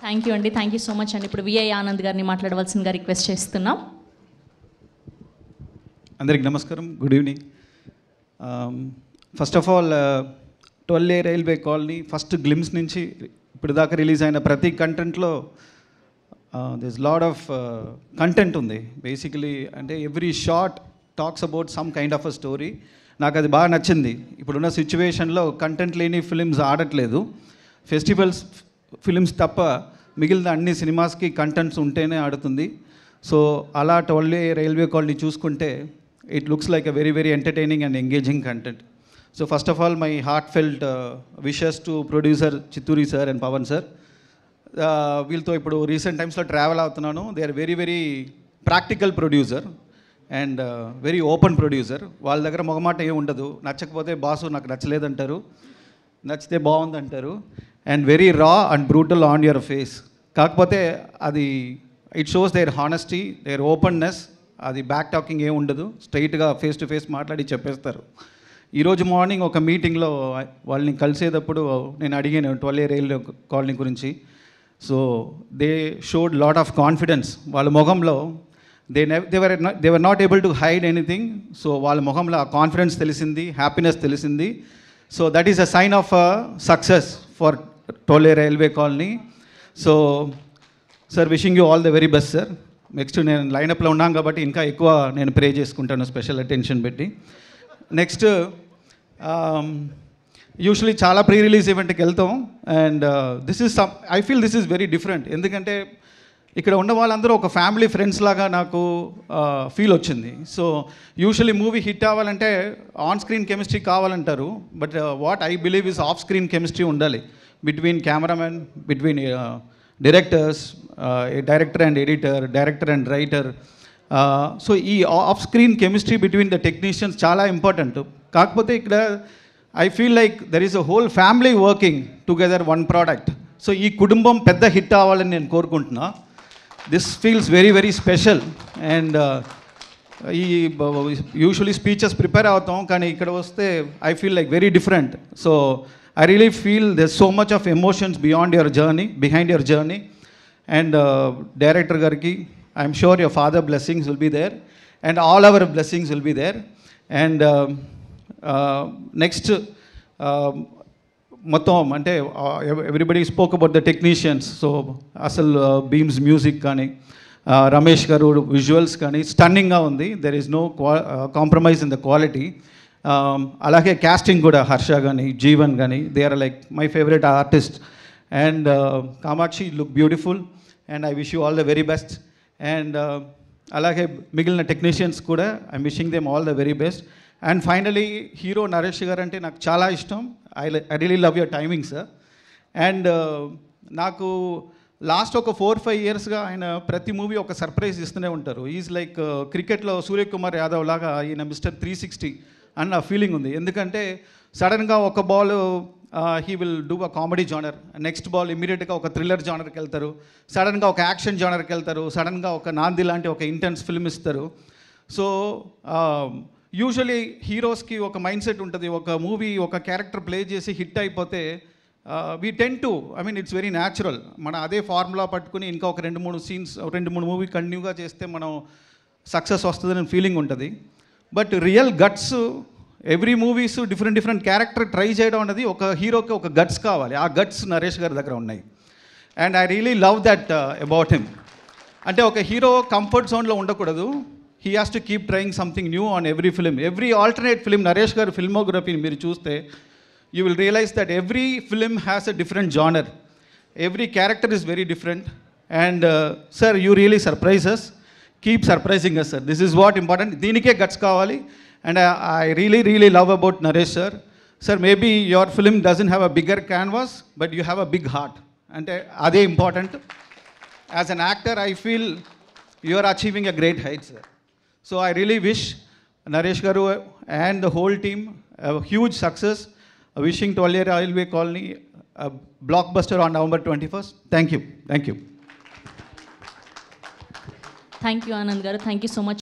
Thank you అండి, thank you so much అండి. ఇప్పుడు విఐ ఆనంద్ గారిని మాట్లాడవలసిందిగా రిక్వెస్ట్ చేస్తున్నాం. అందరికి నమస్కారం, good evening. First of all 12A railway colony first glimpse నుంచి ఇప్పుడు దాకా రిలీజ్ అయిన ప్రతి కంటెంట్లో దిస్ లాడ్ ఆఫ్ కంటెంట్ ఉంది. బేసికలీ అంటే every shot talks about some kind of a story. నాకు అది బాగా నచ్చింది. ఇప్పుడున్న సిచ్యువేషన్లో కంటెంట్ లేని ఫిలిమ్స్ ఆడట్లేదు. ఫెస్టివల్స్ ఫిలిమ్స్ తప్ప మిగిలిన అన్ని సినిమాస్కి కంటెంట్స్ ఉంటేనే ఆడుతుంది. సో అలా 12A రైల్వే కాలనీ చూసుకుంటే it looks like a very very entertaining and engaging content. So first of all my heartfelt wishes to producer Chitturi sir and Pawan sir. వీళ్ళతో ఇప్పుడు recent టైమ్స్లో ట్రావెల్ అవుతున్నాను. They are very very practical producer and very open producer. వాళ్ళ దగ్గర మొగమాట ఏమి ఉండదు. నచ్చకపోతే boss నాకు నచ్చలేదంటారు, నచ్చితే బాగుందంటారు. And very raw and brutal on your face. కాకపోతే అది it shows their honesty, their openness. అది బ్యాక్ టాకింగ్ ఏమి ఉండదు, స్ట్రైట్గా ఫేస్ టు ఫేస్ మాట్లాడి చెప్పేస్తారు. ఈరోజు మార్నింగ్ ఒక మీటింగ్లో వాళ్ళని కలిసేటప్పుడు నేను అడిగాను 12A రైల్వే కాలనీ గురించి. So they showed lot of confidence. వాళ్ళ మొహంలో they were not able to hide anything. So వాళ్ళ మొహంలో ఆ కాన్ఫిడెన్స్ తెలిసింది, హ్యాపీనెస్ తెలిసింది. So that is a sign of success for 12A railway colony. So sir, wishing you all the very best sir. Next నేను లైనప్లో ఉన్నాను కాబట్టి ఇంకా ఎక్కువ నేను ప్రే చేసుకుంటాను, స్పెషల్ అటెన్షన్ పెట్టి. నెక్స్ట్ యూజువలీ చాలా ప్రీ రిలీజ్ ఈవెంట్కి వెళ్తాం. And I feel this is very different. ఎందుకంటే ఇక్కడ ఉన్న వాళ్ళందరూ ఒక ఫ్యామిలీ ఫ్రెండ్స్ లాగా నాకు ఫీల్ వచ్చింది. సో యూజువలీ మూవీ హిట్ అవ్వాలంటే ఆన్ స్క్రీన్ కెమిస్ట్రీ కావాలంటారు. But what I believe is off screen chemistry ఉండాలి between cameraman, between directors, director and editor, director and writer. So ఈ off screen chemistry between the technicians చాలా important. కాకపోతే ఇక్కడ I feel like there is a whole family working together one product. So ఈ కుటుంబం పెద్ద hit అవ్వాలని నేను కోరుకుంటున్నా. This feels very very special. And ఈ యూజువలీ స్పీచెస్ ప్రిపేర్ అవుతాం, కానీ ఇక్కడ వస్తే I feel like very different. So I really feel there's so much of emotions beyond your journey, behind your journey. And Director Garki, I'm sure your father blessings will be there and all our blessings will be there. And next, మొత్తం అంటే everybody spoke about the technicians. So అసలు Bheems music కానీ Ramesh garu visuals కానీ స్టన్నింగ్గా ఉంది. There is no compromise in the quality. అలాగే casting కూడా హర్ష కానీ జీవన్ కానీ they are like my favourite artist. And Kamakshi look beautiful and I wish you all the very best. And అలాగే మిగిలిన టెక్నీషియన్స్ కూడా I'm wishing them all the very best. And finally hero Naresh garu అంటే నాకు చాలా ఇష్టం. I really love your timing sir. And నాకు last ఒక 4-5 ఇయర్స్గా ఆయన ప్రతి మూవీ ఒక సర్ప్రైజ్ ఇస్తూనే ఉంటారు. ఈజ్ లైక్ క్రికెట్లో సూర్యకుమార్ యాదవ్ లాగా ఈయన మిస్టర్ 360 అన్న ఫీలింగ్ ఉంది. ఎందుకంటే సడన్గా ఒక ball he will do a comedy genre, next ball ఇమీడియట్గా ఒక థ్రిల్లర్ జానర్కి వెళ్తారు, సడన్గా ఒక యాక్షన్ జానర్కి వెళ్తారు, సడన్గా ఒక నాంది లాంటి ఒక ఇంటెన్స్ ఫిల్మ్ ఇస్తారు. సో యూజువలీ హీరోస్కి ఒక మైండ్ సెట్ ఉంటుంది. ఒక మూవీ ఒక క్యారెక్టర్ ప్లే చేసి హిట్ అయిపోతే we tend to it's very natural. మన అదే ఫార్ములా పట్టుకుని ఇంకా ఒక 2-3 సీన్స్ 2-3 మూవీ కంటిన్యూగా చేస్తే మనం సక్సెస్ వస్తుందని ఫీలింగ్ ఉంటుంది. But real guts every movies different character try చేయడం అనేది ఒక హీరోకి ఒక గట్స్ కావాలి. ఆ గట్స్ నరేష్ గారి దగ్గర ఉన్నాయి. And I really love that about him. అంటే ఒక హీరో కంఫర్ట్ జోన్లో ఉండకూడదు. He has to keep trying something new on every film. Every alternate film Naresh గారి ఫిల్మోగ్రఫీని మీరు చూస్తే you will realise that every film has a different genre. Every character is very different. And sir, you really surprises. Keep surprising us sir. This is what important. దీనికే guts కావాలి. And I really love about Naresh sir. Sir, maybe your film doesn't have a bigger canvas but you have a big heart. అంటే అదే important. As an actor I feel you are achieving a great height sir. So I really wish Naresh garu and the whole team huge success. Wishing 12A railway colony blockbuster on November 21st. Thank you. Thank you Anand garu, thank you so much.